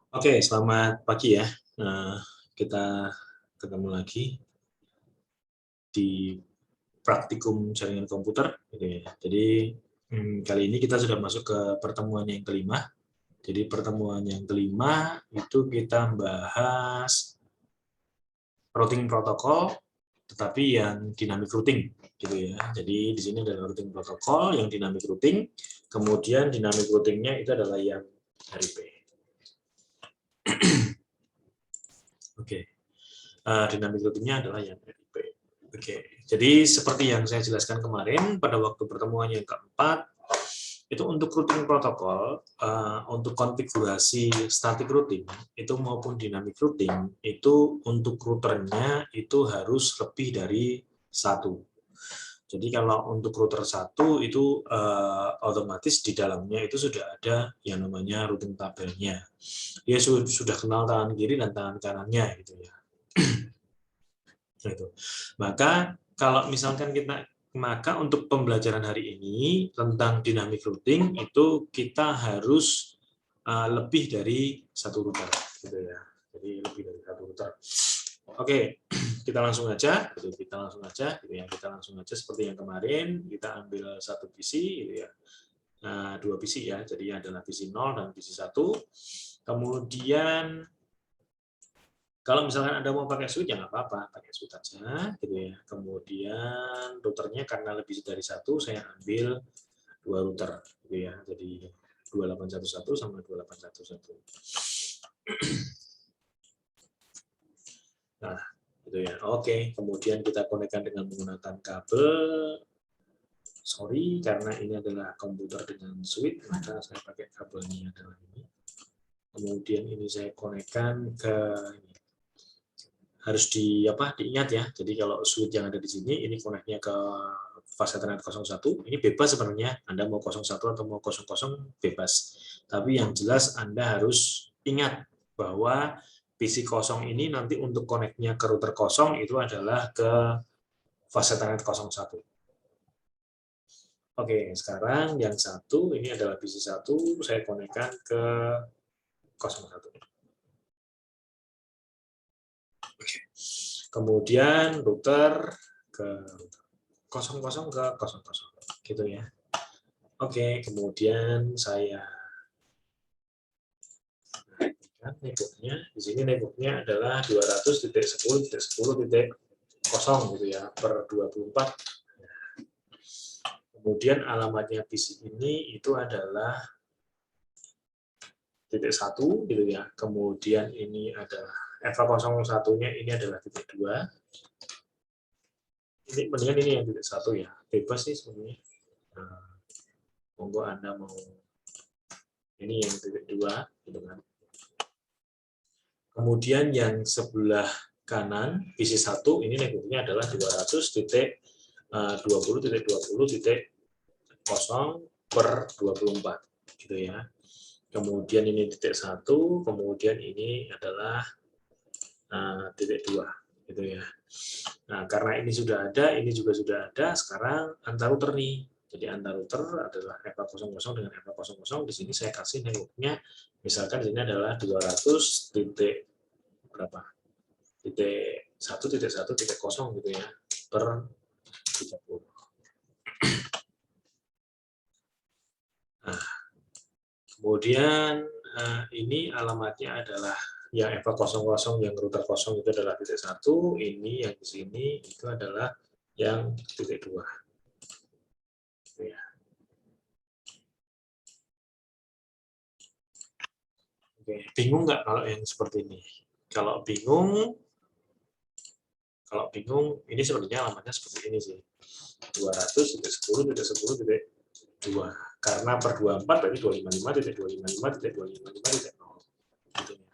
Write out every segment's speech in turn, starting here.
Oke, selamat pagi ya. Nah, kita ketemu lagi di praktikum jaringan komputer, gitu ya. Jadi kali ini kita sudah masuk ke pertemuan yang kelima. Jadi pertemuan yang kelima itu kita bahas routing protokol, tetapi yang dynamic routing, gitu ya. Jadi di sini ada routing protokol yang dynamic routing, kemudian dynamic routingnya itu adalah yang RIP. Oke. Dynamic routingnya adalah yang RIP. Oke, jadi seperti yang saya jelaskan kemarin pada waktu pertemuan yang keempat, itu untuk routing protokol, untuk konfigurasi static routing itu maupun dynamic routing itu untuk routernya itu harus lebih dari satu. Jadi kalau untuk router satu itu otomatis di dalamnya itu sudah ada yang namanya routing tabelnya. Dia sudah kenal tangan kiri dan tangan kanannya gitu ya. Gitu. Maka kalau misalkan maka untuk pembelajaran hari ini tentang dynamic routing itu kita harus lebih dari satu router, gitu ya. Jadi lebih dari satu router. Oke, kita langsung aja, gitu. Kita langsung aja, gitu ya. Kita langsung aja seperti yang kemarin kita ambil satu PC, gitu ya. Nah, dua PC ya. Jadi adalah PC 0 dan PC 1. Kemudian kalau misalkan Anda mau pakai switch, ya nggak apa-apa, pakai switch aja, gitu ya. Kemudian routernya karena lebih dari satu, saya ambil dua router, gitu ya. Jadi 2811 sama 2811. Nah, gitu ya. Oke, kemudian kita konekkan dengan menggunakan kabel. Sorry, karena ini adalah komputer dengan switch, maka saya pakai kabelnya adalah ini. Kemudian ini saya konekkan ke ini. Harus diingat ya. Jadi kalau switch yang ada di sini ini koneknya ke fase Ethernet 01, ini bebas sebenarnya. Anda mau 01 atau mau 00 bebas. Tapi yang jelas Anda harus ingat bahwa PC kosong ini nanti untuk koneknya ke router kosong itu adalah ke fase Ethernet 01. Oke, sekarang yang satu ini adalah PC 1, saya konekkan ke 01. Oke. Kemudian router ke 00 ke 00, gitu ya. Oke, kemudian saya naikkan networknya. Di sini networknya adalah 200.10.10.0 gitu ya, per 24. Kemudian alamatnya PC ini itu adalah titik 1 gitu ya. Kemudian ini adalah FA01-nya ini adalah titik 2. Ini mendingan ini yang titik 1 ya. Bebas sih sebenarnya. Nah, monggo Anda mau ini yang titik 2 gitu kan. Kemudian yang sebelah kanan PC 1 ini networknya adalah 200.20.20.0 per 24 gitu ya. Kemudian ini titik 1, kemudian ini adalah titik 2 gitu ya. Nah, karena ini sudah ada, ini juga sudah ada, sekarang antar router nih. Jadi antar router adalah FA00 dengan FA00. Di sini saya kasih networknya, misalkan di sini adalah 200 titik berapa? Titik 1 titik 1 titik 0 gitu ya, per 30. Nah, kemudian ini alamatnya adalah yang FA00 yang router kosong itu adalah titik 1, ini yang di sini itu adalah yang titik 2. Gitu ya. Oke, bingung nggak kalau yang seperti ini? Kalau bingung, ini sebenarnya alamatnya seperti ini sih. 200.10.10.2. Karena per 24 berarti 255.255.255.0. Gitu ya.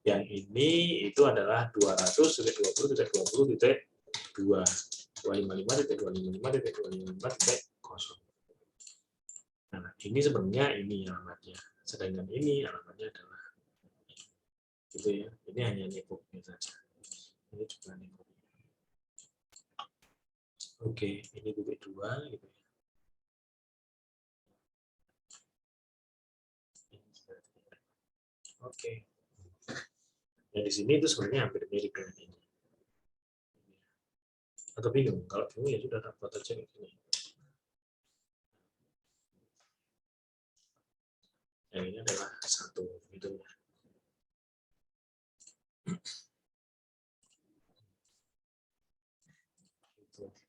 Yang ini itu adalah 200.20.20.2. 255.255.255.0. Nah, ini sebenarnya ini alamatnya. Sedangkan ini alamatnya adalah gitu ya. Ini hanya networknya saja. Ini juga network. Oke, ini titik 2 gitu ya. Oke. Ya di sini itu sebenarnya hampir mirip dengan ini. Atau bingung? Kalau bingung ya sudah buat aja kayak gini. Yang ini adalah satu gitu ya.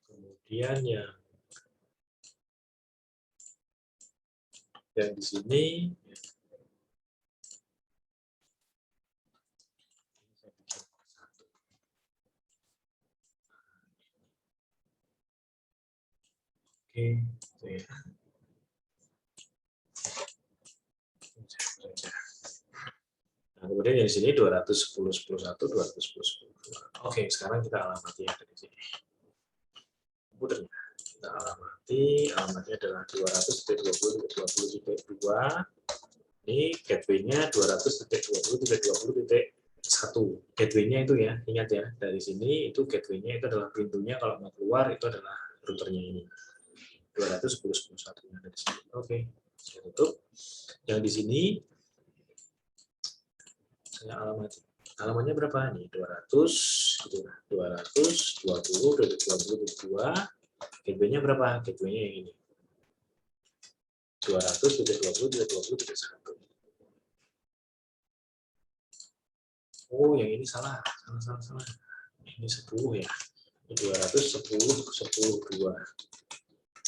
Kemudian yang di sini oke, ya. Nah, kemudian yang di sini 210 10 1 210 10 2. Oke, sekarang kita alamati yang dari sini. Kemudian kita alamati, alamatnya adalah 200.20.20.2. Ini gateway-nya 200.20.20.1. Gateway-nya itu ya, ingat ya, dari sini itu gateway-nya itu adalah pintunya, kalau mau keluar itu adalah routernya ini. 210.10.1 yang ada di sini. Oke, saya tutup. Yang di sini saya alamati. Alamatnya berapa nih? 200 gitu lah. 220.20.2. Gateway-nya berapa? Gateway-nya yang ini. 200.20.20.1. Oh, yang ini salah. Salah. Ini 10 ya. 210, 10, 2.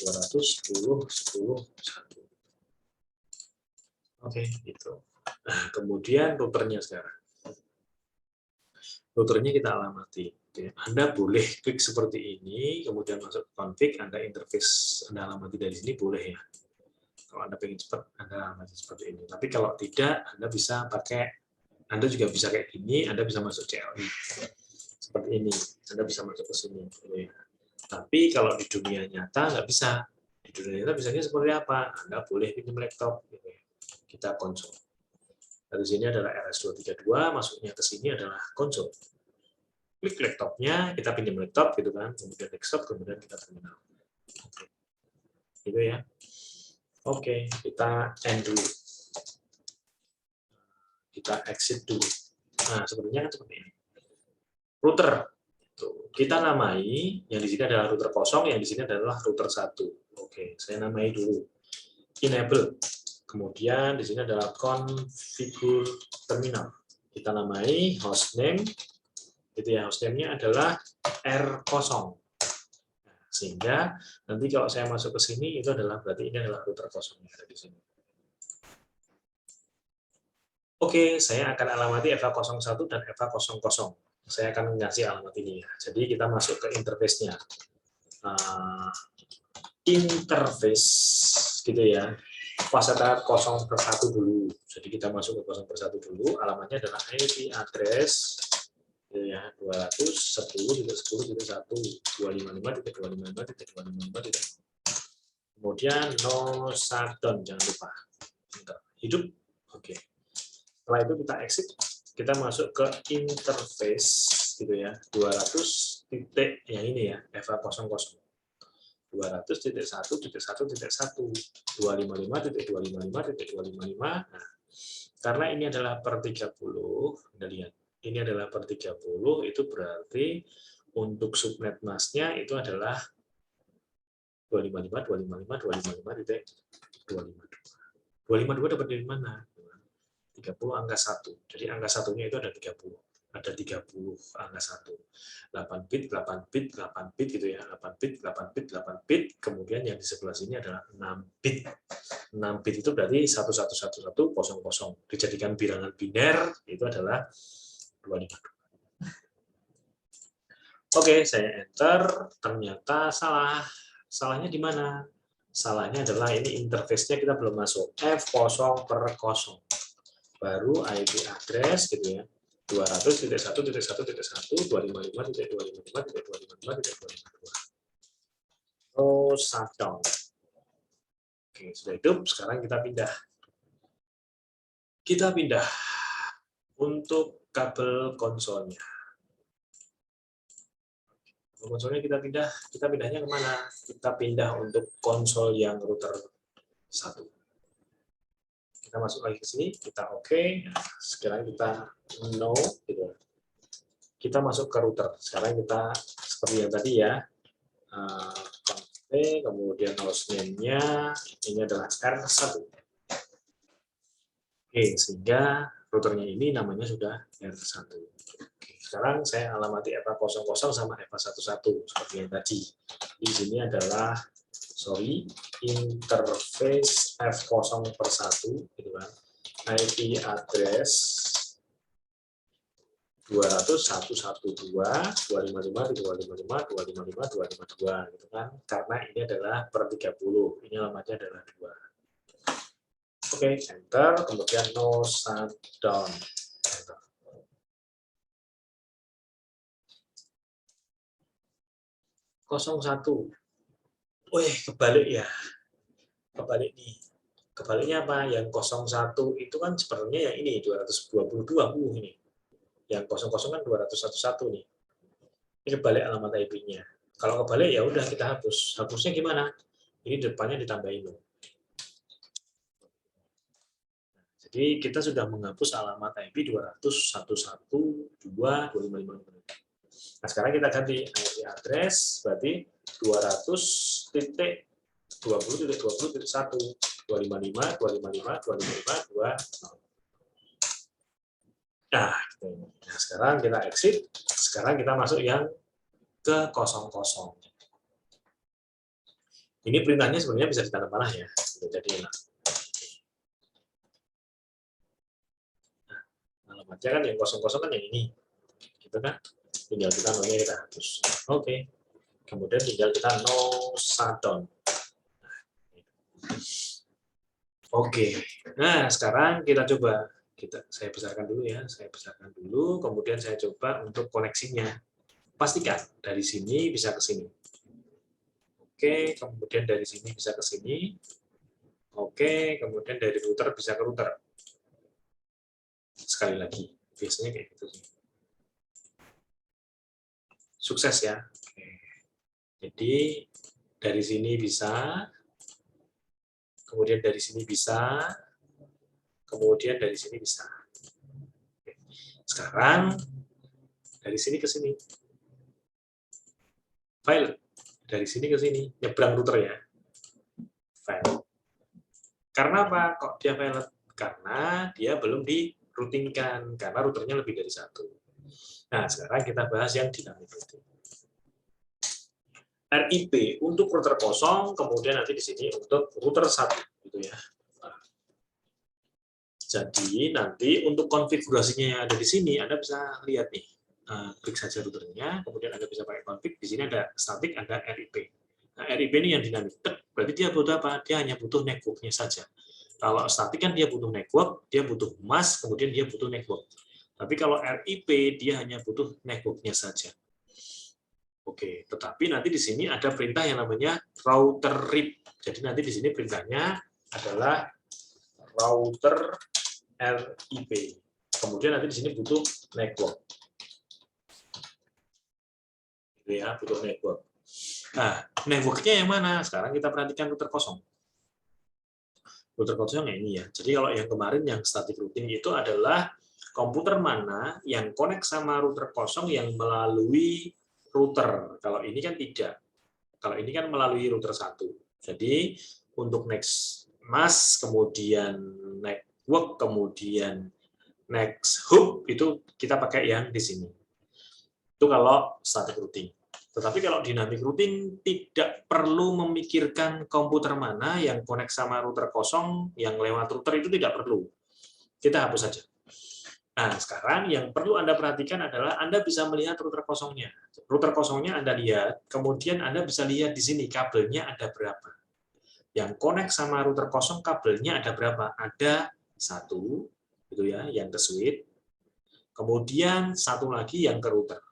210, 10, 1. Oke, gitu. Nah, kemudian routernya sekarang. Routernya kita alamati. Oke. Anda boleh klik seperti ini, kemudian masuk ke config, Anda interface, Anda alamati dari sini, boleh ya. Kalau Anda pengen cepat, Anda alamati seperti ini. Tapi kalau tidak, Anda bisa pakai, Anda juga bisa kayak gini, Anda bisa masuk CLI. Seperti ini, Anda bisa masuk ke sini. Tapi kalau di dunia nyata nggak bisa. Di dunia nyata biasanya seperti apa? Anda boleh pinjam laptop. Kita konsol. Dari sini adalah RS232, masuknya ke sini adalah konsol. Klik laptopnya, kita pinjam laptop, gitu kan, kemudian desktop, kemudian kita terminal. Gitu ya. Oke, kita end dulu. Kita exit dulu. Nah, sebenarnya kan seperti ini. Router. Kita namai, yang di sini adalah router kosong, yang di sini adalah router 1. Oke, saya namai dulu. Enable. Kemudian di sini adalah configure terminal. Kita namai hostname, gitu ya. Hostname-nya adalah R0. Sehingga nanti kalau saya masuk ke sini itu adalah berarti ini adalah router kosong yang ada di sini. Oke, saya akan alamati FA01 dan FA00. Saya akan ngasih alamat ini ya. Jadi kita masuk ke interface-nya. Interface gitu ya. Fasilitas 0/1 dulu. Jadi kita masuk ke 0/1 dulu. Alamatnya adalah IP address ya 210.10.1.255.255.255. Kemudian no shutdown, jangan lupa. Hidup. Oke. Setelah itu kita exit, kita masuk ke interface gitu ya. 200 titik yang ini ya, FA00. 200.1.1.1 255.255.255. Nah, karena ini adalah per 30, Anda lihat. Ini adalah per 30, itu berarti untuk subnet masknya itu adalah 255.255.255.252. 252 dapat dari mana? 30 angka 1. Jadi angka satunya itu ada 30. Ada 30 angka 1. 8 bit, 8 bit, 8 bit gitu ya. 8 bit, 8 bit, 8 bit. Kemudian yang di sebelah sini adalah 6 bit. 6 bit itu berarti 111100. Dijadikan bilangan biner itu adalah 252. Oke, saya enter. Ternyata salah. Salahnya di mana? Salahnya adalah ini interface-nya kita belum masuk. F0/0. Baru IP address gitu ya. 200.1.1.1 255.255.255.252. Oh, shutdown. Oke, sudah hidup. Sekarang kita pindah. Kita pindah untuk kabel konsolnya. Konsolnya kita pindahnya kemana? Kita pindah untuk konsol yang router 1. kita masuk lagi ke sini, kita oke. Sekarang kita no, gitu. Kita masuk ke router. Sekarang kita seperti yang tadi ya, kemudian host name-nya ini adalah R1. Oke, sehingga routernya ini namanya sudah R1. Oke, sekarang saya alamati EPA00 sama EPA11 seperti yang tadi. Di sini adalah interface F0/1 gitu kan. IP address 200.112.255.255.255.252 gitu kan. Karena ini adalah per 30, ini alamatnya adalah 2. Oke, enter, kemudian no shutdown. Enter. (01). Wih, kebalik ya. Kebalik nih. Kebaliknya apa? Yang 01 itu kan sebenarnya yang ini 222 ini. Yang 00 kan 201 nih. Ini kebalik alamat IP-nya. Kalau kebalik ya udah kita hapus. Hapusnya gimana? Ini depannya ditambahin. Jadi kita sudah menghapus alamat IP 200.112.255. Nah, sekarang kita ganti IP address berarti 200.20.20.1 255.255.255.2. Nah, sekarang kita exit. Sekarang kita masuk yang ke 00. Ini perintahnya sebenarnya bisa ditanda panah ya. Jadi enak. Nah, alamatnya kan yang 00 kan yang ini. Gitu kan? Tinggal kita no-nya kita hapus. Oke. Kemudian tinggal kita no shutdown. Oke. Nah, sekarang kita coba. Saya besarkan dulu ya. Saya besarkan dulu, kemudian saya coba untuk koneksinya. Pastikan dari sini bisa ke sini. Oke, kemudian dari sini bisa ke sini. Oke, kemudian dari router bisa ke router. Sekali lagi, biasanya kayak gitu sih. Sukses ya. Oke. Jadi dari sini bisa, kemudian dari sini bisa, kemudian dari sini bisa. Oke. Sekarang dari sini ke sini. File dari sini ke sini, nyebrang router ya. File. Karena apa? Kok dia file? Karena dia belum di-routingkan, karena routernya lebih dari satu. Nah, sekarang kita bahas yang dynamic routing. RIP untuk router kosong, kemudian nanti di sini untuk router 1 gitu ya. Nah, jadi nanti untuk konfigurasinya yang ada di sini Anda bisa lihat nih. Klik saja routernya, kemudian Anda bisa pakai config. Di sini ada static, ada RIP. Nah, RIP ini yang dinamik. Berarti dia butuh apa? Dia hanya butuh network-nya saja. Kalau static kan dia butuh network, dia butuh mask, kemudian dia butuh network. Tapi kalau RIP dia hanya butuh network-nya saja. Oke, tetapi nanti di sini ada perintah yang namanya router RIP. Jadi nanti di sini perintahnya adalah router RIP. Kemudian nanti di sini butuh network. Gitu ya, butuh network. Nah, networknya yang mana? Sekarang kita perhatikan router kosong. Router kosong yang ini ya. Jadi kalau yang kemarin yang static routing itu adalah komputer mana yang connect sama router kosong yang melalui router. Kalau ini kan tidak. Kalau ini kan melalui router 1. Jadi untuk next mask, kemudian network, kemudian next hub itu kita pakai yang di sini. Itu kalau static routing. Tetapi kalau dynamic routing tidak perlu memikirkan komputer mana yang connect sama router kosong, yang lewat router itu tidak perlu. Kita hapus saja. Nah, sekarang yang perlu Anda perhatikan adalah Anda bisa melihat router kosongnya. Router kosongnya Anda lihat, kemudian Anda bisa lihat di sini kabelnya ada berapa. Yang connect sama router kosong kabelnya ada berapa? Ada 1, gitu ya, yang ke switch. Kemudian 1 lagi yang ke router.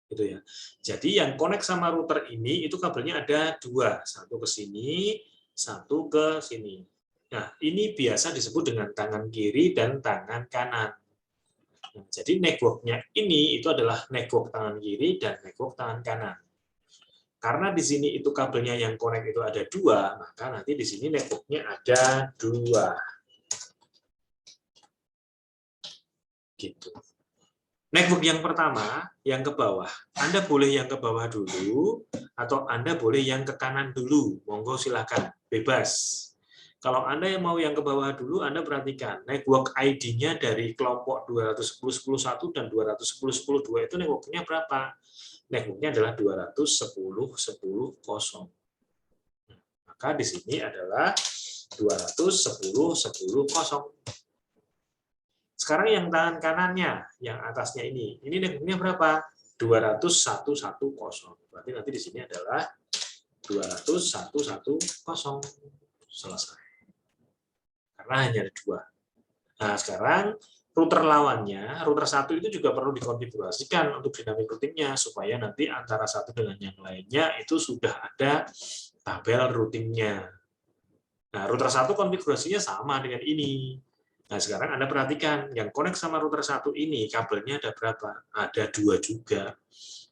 Gitu ya. Jadi yang connect sama router ini itu kabelnya ada 2, 1 ke sini, 1 ke sini. Nah, ini biasa disebut dengan tangan kiri dan tangan kanan. Nah, jadi network-nya ini itu adalah network tangan kiri dan network tangan kanan. Karena di sini itu kabelnya yang connect itu ada 2, maka nanti di sini networknya ada 2. Gitu. Network yang pertama, yang ke bawah. Anda boleh yang ke bawah dulu, atau Anda boleh yang ke kanan dulu. Monggo silakan, bebas. Kalau Anda yang mau yang ke bawah dulu, Anda perhatikan, network ID-nya dari kelompok 210.10.1 dan 210.10.2 itu networknya berapa? Networknya adalah 210.10.0. Maka di sini adalah 210.10.0. Sekarang yang tangan kanannya, yang atasnya ini networknya berapa? 201.10. Berarti nanti di sini adalah 201.10. Selesai. Karena hanya ada 2. Nah, sekarang router lawannya, router 1 itu juga perlu dikonfigurasikan untuk dynamic routing-nya supaya nanti antara satu dengan yang lainnya itu sudah ada tabel routing-nya. Nah, router 1 konfigurasinya sama dengan ini. Nah, sekarang Anda perhatikan, yang connect sama router 1 ini, kabelnya ada berapa? Ada 2 juga.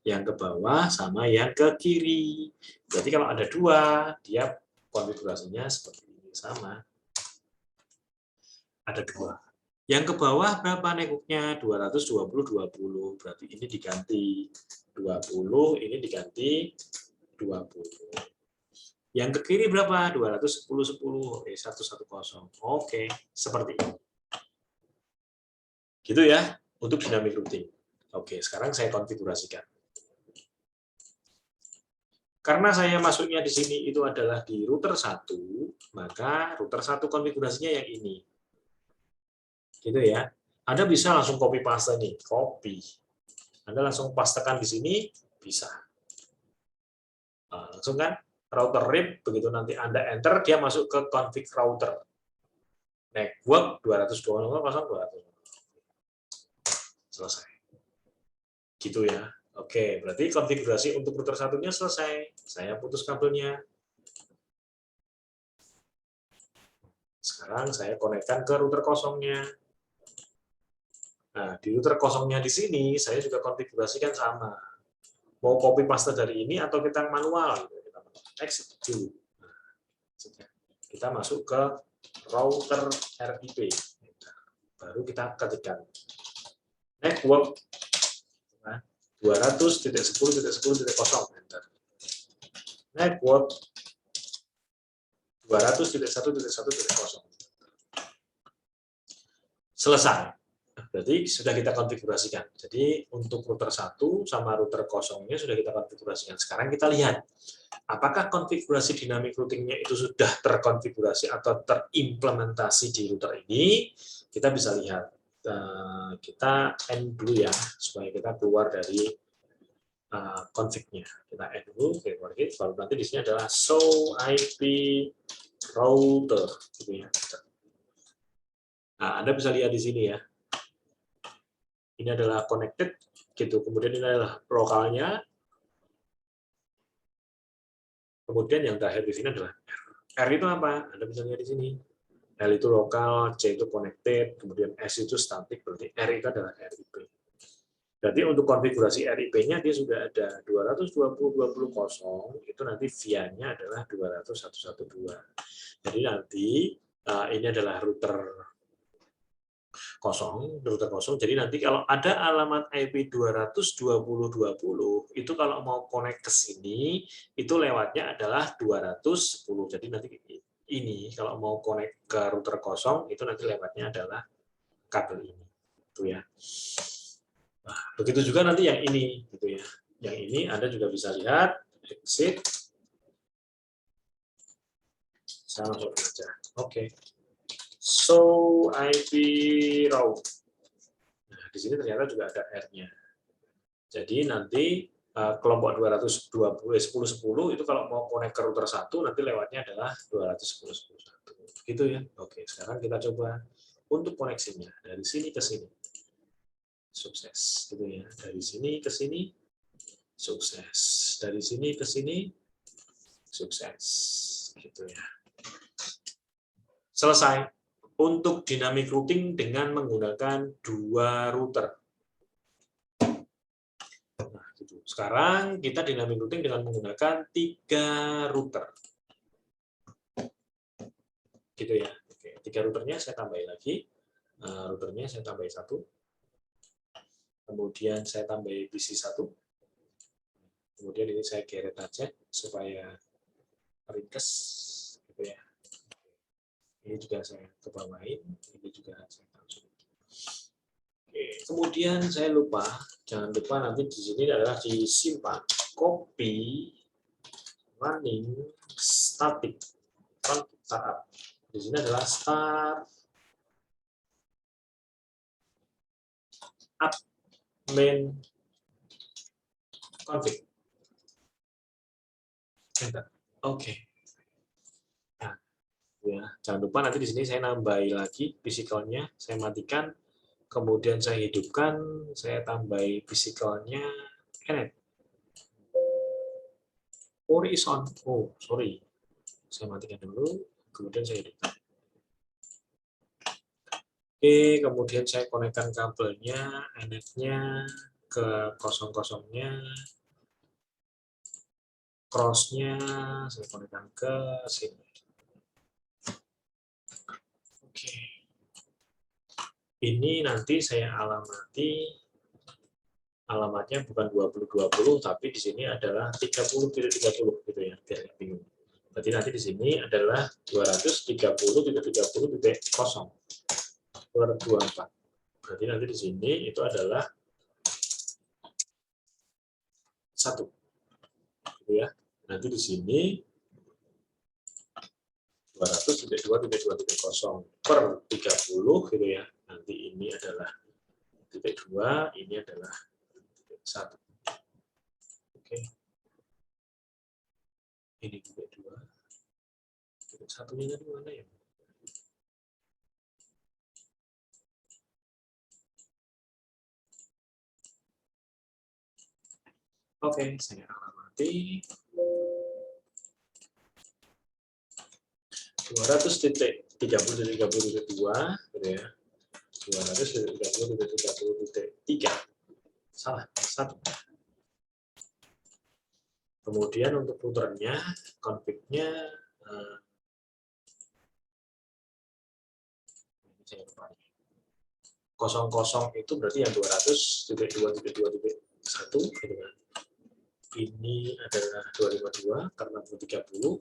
Yang ke bawah sama yang ke kiri. Berarti kalau ada 2, dia konfigurasinya seperti ini, sama. Ada 2. Yang ke bawah berapa networknya? 220/20. Berarti ini diganti 20, ini diganti 20. Yang ke kiri berapa? 210/10. 110. Oke, seperti ini. Gitu ya, untuk dynamic routing. Oke, sekarang saya konfigurasikan. Karena saya masuknya di sini itu adalah di router 1, maka router 1 konfigurasinya yang ini. Gitu ya. Anda bisa langsung copy paste nih, copy. Anda langsung pastekan di sini, bisa. Nah, langsung kan, router RIP, begitu nanti Anda enter, dia masuk ke config router. Network 220.0.200. Selesai. Gitu ya. Oke, berarti konfigurasi untuk router satunya selesai. Saya putus kabelnya. Sekarang saya konekkan ke router kosongnya. Nah, di router kosongnya di sini, saya juga konfigurasikan sama. Mau copy paste dari ini atau kita manual. Kita exit dulu. Kita masuk ke router RIP. Baru kita ketikkan network 200.10.10.0. Network 200.1.1.0. Selesai. Berarti sudah kita konfigurasikan. Jadi untuk router 1 sama router kosongnya sudah kita konfigurasikan. Sekarang kita lihat, apakah konfigurasi dynamic routing-nya itu sudah terkonfigurasi atau terimplementasi di router ini. Kita bisa lihat. Kita end dulu ya, supaya kita keluar dari config-nya. Kita end dulu, baru nanti di sini adalah show IP router. Nah, Anda bisa lihat di sini ya. Ini adalah connected, gitu. Kemudian ini adalah lokalnya. Kemudian yang terakhir di sini adalah R. R itu apa? Anda bisa lihat di sini. L itu lokal, C itu connected, kemudian S itu static, berarti R itu adalah RIP. Berarti untuk konfigurasi RIP-nya dia sudah ada 220.20.0, itu nanti VIA-nya adalah 200.112. Jadi nanti ini adalah router kosong. Jadi nanti kalau ada alamat IP 220.20, itu kalau mau connect ke sini, itu lewatnya adalah 210. Jadi nanti ini kalau mau connect ke router kosong, itu nanti lewatnya adalah kabel ini. Itu ya. Nah, begitu juga nanti yang ini, gitu ya. Yang ini Anda juga bisa lihat, exit. Saya langsung aja. Oke. So IP route. Nah, di sini ternyata juga ada R-nya. Jadi nanti kelompok 210.10 itu kalau mau connect ke router 1 nanti lewatnya adalah 210.10.1. Gitu ya. Oke, sekarang kita coba untuk koneksinya dari sini ke sini. Sukses, gitu ya. Dari sini ke sini sukses. Dari sini ke sini sukses. Gitu ya. Selesai. Untuk dynamic routing dengan menggunakan 2 router. Nah, gitu. Sekarang kita dynamic routing dengan menggunakan 3 router. Gitu ya. Oke, 3 routernya saya tambahin lagi. Routernya saya tambahin 1. Kemudian saya tambahin PC 1. Kemudian ini saya geret aja supaya ringkas gitu ya. Ini juga saya kebawain, ini juga saya taruh. Oke, kemudian saya lupa, jangan lupa nanti di sini adalah disimpan copy running static startup. Di sini adalah start up main config. Enter. Oke. Nah, ya, jangan lupa nanti di sini saya nambahin lagi physicalnya, saya matikan, kemudian saya hidupkan, saya tambahin physicalnya enet. Ori is on. Oh, sorry. Saya matikan dulu, kemudian saya hidupkan. Oke, kemudian saya konekkan kabelnya, enetnya ke kosong-kosongnya, cross-nya saya konekkan ke sini. Oke. Ini nanti saya alamati, alamatnya bukan 2020, tapi di sini adalah 30.30 gitu ya, biar nggak bingung. Berarti nanti di sini adalah 230.30.0 224. Berarti nanti di sini itu adalah 1. Gitu ya. Nanti di sini 200.2.2.0 per 30 gitu ya. Nanti ini adalah titik 2, ini adalah titik 1. Oke. Ini titik 2. Titik 1-nya tadi mana ya? Oke, saya alamati 200.30.30.2 gitu ya. 200.30.30.3. Salah, 1. Kemudian untuk routernya, config-nya kosong-kosong itu berarti yang 200.2.2.1 gitu kan. Ini adalah 252 karena 30.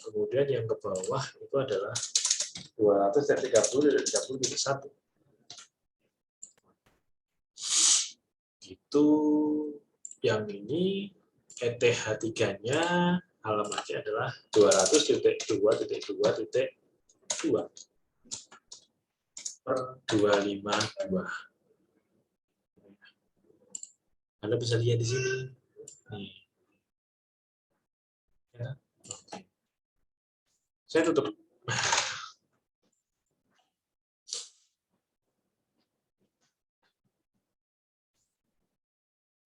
Kemudian yang ke bawah itu adalah 230.30.1. Itu yang ini ETH3-nya alamatnya adalah 200.2.2.2 per 252. Anda bisa lihat di sini. Nih. Ya. Oke. Saya tutup.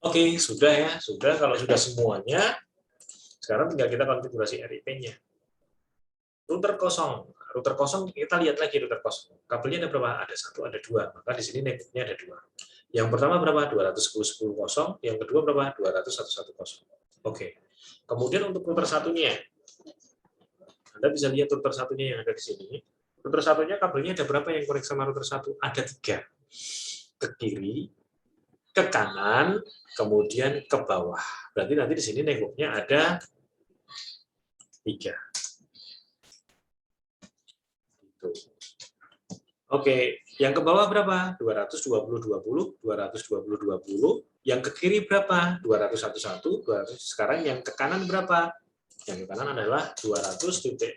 Oke, sudah ya. Sudah, kalau sudah semuanya, sekarang tinggal kita konfigurasi RIP-nya. Router kosong. Router kosong, kita lihat lagi router kosong. Kabelnya ada berapa? Ada 1, ada 2. Maka di sini networknya ada 2. Yang pertama berapa? 210.10.0. Yang kedua berapa? 200.110. Oke. Kemudian untuk router satunya, Anda bisa lihat router satunya yang ada di sini. Router satunya kabelnya ada berapa yang connect sama router 1? Ada 3. Ke kiri, ke kanan, kemudian ke bawah. Berarti nanti di sini networknya ada 3. Oke, yang ke bawah berapa? 220.20, 220.20. Yang ke kiri berapa? 201.1, 200. Sekarang yang ke kanan berapa? Yang ke kanan adalah 200.2.2.0.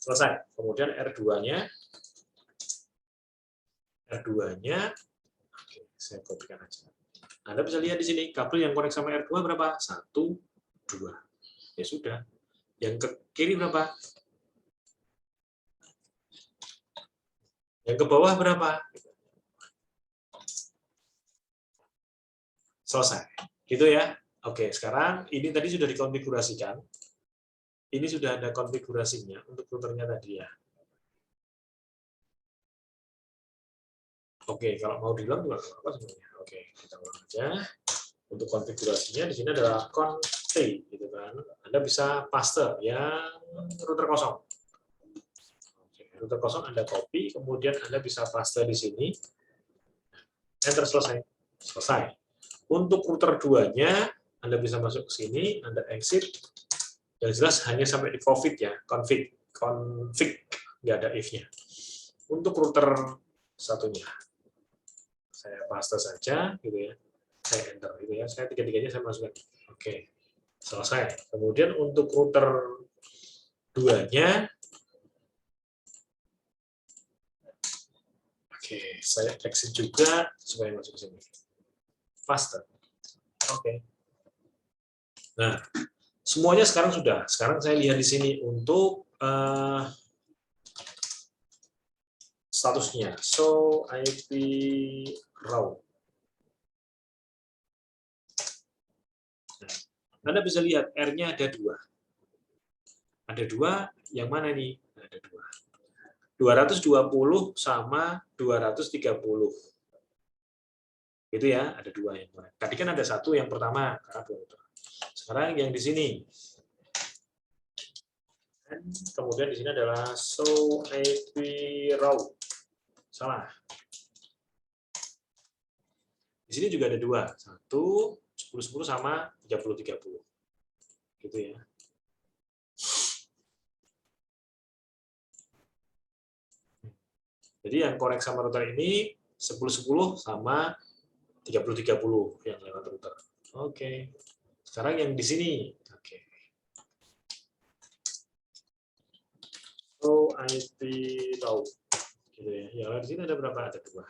Selesai. Kemudian R2-nya, oke, saya kopikan aja. Anda bisa lihat di sini, kabel yang connect sama R2 berapa? 1, 2. Ya sudah. Yang ke kiri berapa? Yang ke bawah berapa? Selesai. Gitu ya. Oke, sekarang ini tadi sudah dikonfigurasikan. Ini sudah ada konfigurasinya untuk routernya tadi ya. Oke, kalau mau diulang juga nggak apa-apa sebenarnya. Oke, kita ulang aja. Untuk konfigurasinya di sini adalah config, gitu kan. Anda bisa paste yang router kosong. Oke, router kosong Anda copy, kemudian Anda bisa paste di sini. Enter, selesai. Selesai. Untuk router 2-nya, Anda bisa masuk ke sini, Anda exit. Yang jelas hanya sampai di config ya, config, nggak ada if-nya. Untuk router satunya, saya paste saja, gitu ya. Saya enter, gitu ya. Saya tiga-tiganya saya masukkan. Oke, selesai. Kemudian untuk router 2-nya, oke, saya exit juga supaya masuk ke sini. Paste. Oke. Nah, semuanya sekarang sudah. Sekarang saya lihat di sini untuk statusnya. So IP raw. Anda bisa lihat R-nya ada 2. Ada 2, yang mana nih? Ada 2. 220 sama 230. Itu ya, ada 2 yang mana. Tadi kan ada 1 yang pertama, sekarang yang di sini. Dan kemudian di sini adalah show IP raw. Salah. Di sini juga ada 2. 1, 10-10 sama 30-30. Gitu ya. Jadi yang connect sama router ini 10-10 sama 30-30 yang lewat router. Oke. Sekarang yang di sini. Oke. So IP raw. Gitu ya. Yang di sini ada berapa? Ada 2.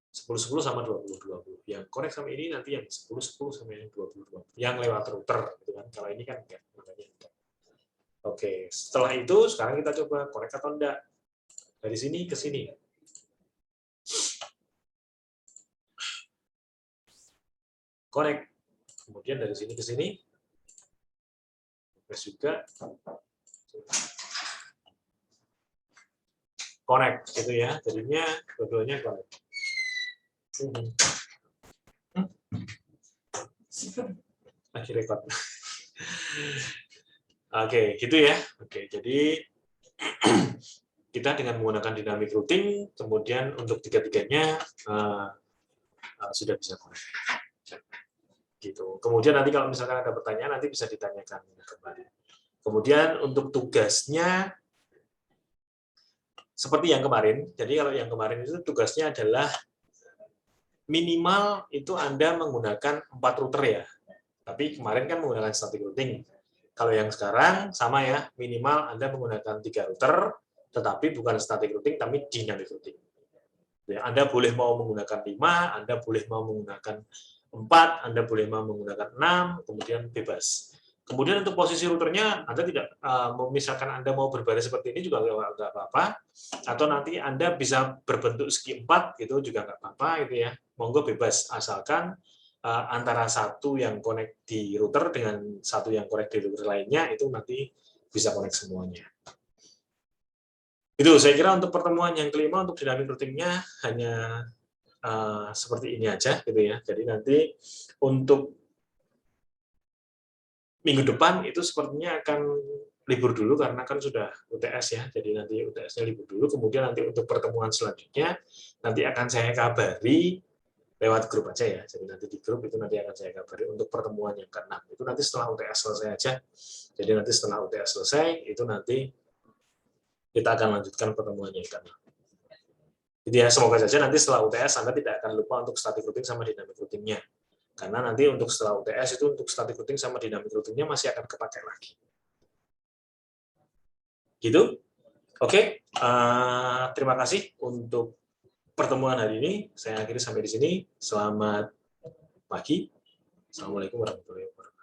10-10 sama 20-20. Yang connect sama ini nanti yang 10-10 sama yang 20-20. Yang lewat router, gitu kan. Kalau ini kan enggak, makanya enggak. Oke, setelah itu sekarang kita coba connect atau enggak. Dari sini ke sini. Connect. Kemudian dari sini ke sini. Press juga. Connect, gitu ya. Jadinya dua-duanya connect. Lagi record. Oke, gitu ya. Oke, jadi kita dengan menggunakan dynamic routing, kemudian untuk tiga-tiganya sudah bisa connect. Gitu. Kemudian nanti kalau misalkan ada pertanyaan, nanti bisa ditanyakan kembali. Kemudian untuk tugasnya, seperti yang kemarin, jadi kalau yang kemarin itu tugasnya adalah minimal itu Anda menggunakan 4 router ya. Tapi kemarin kan menggunakan static routing. Kalau yang sekarang sama ya, minimal Anda menggunakan 3 router, tetapi bukan static routing, tapi dynamic routing. Anda boleh mau menggunakan 5, Anda boleh mau menggunakan 4, Anda boleh mau menggunakan 6, kemudian bebas. Kemudian untuk posisi routernya, Anda tidak, misalkan Anda mau berbaris seperti ini juga nggak apa-apa, atau nanti Anda bisa berbentuk segi 4, gitu juga nggak apa-apa, gitu ya. Monggo bebas, asalkan antara satu yang connect di router dengan satu yang connect di router lainnya, itu nanti bisa connect semuanya. Itu saya kira untuk pertemuan yang kelima untuk dynamic routing-nya hanya seperti ini aja gitu ya. Jadi nanti untuk minggu depan itu sepertinya akan libur dulu karena kan sudah UTS ya. Jadi nanti UTS-nya libur dulu. Kemudian nanti untuk pertemuan selanjutnya nanti akan saya kabari lewat grup aja ya. Jadi nanti di grup itu nanti akan saya kabari untuk pertemuan yang ke-6. Itu nanti setelah UTS selesai aja. Jadi nanti setelah UTS selesai itu nanti kita akan lanjutkan pertemuannya kan. Jadi ya semoga saja nanti setelah UTS Anda tidak akan lupa untuk static routing sama dynamic routing-nya. Karena nanti untuk setelah UTS itu untuk static routing sama dynamic routing-nya masih akan kepakai lagi. Gitu. Oke, terima kasih untuk pertemuan hari ini. Saya akhiri sampai di sini. Selamat pagi. Assalamualaikum warahmatullahi wabarakatuh.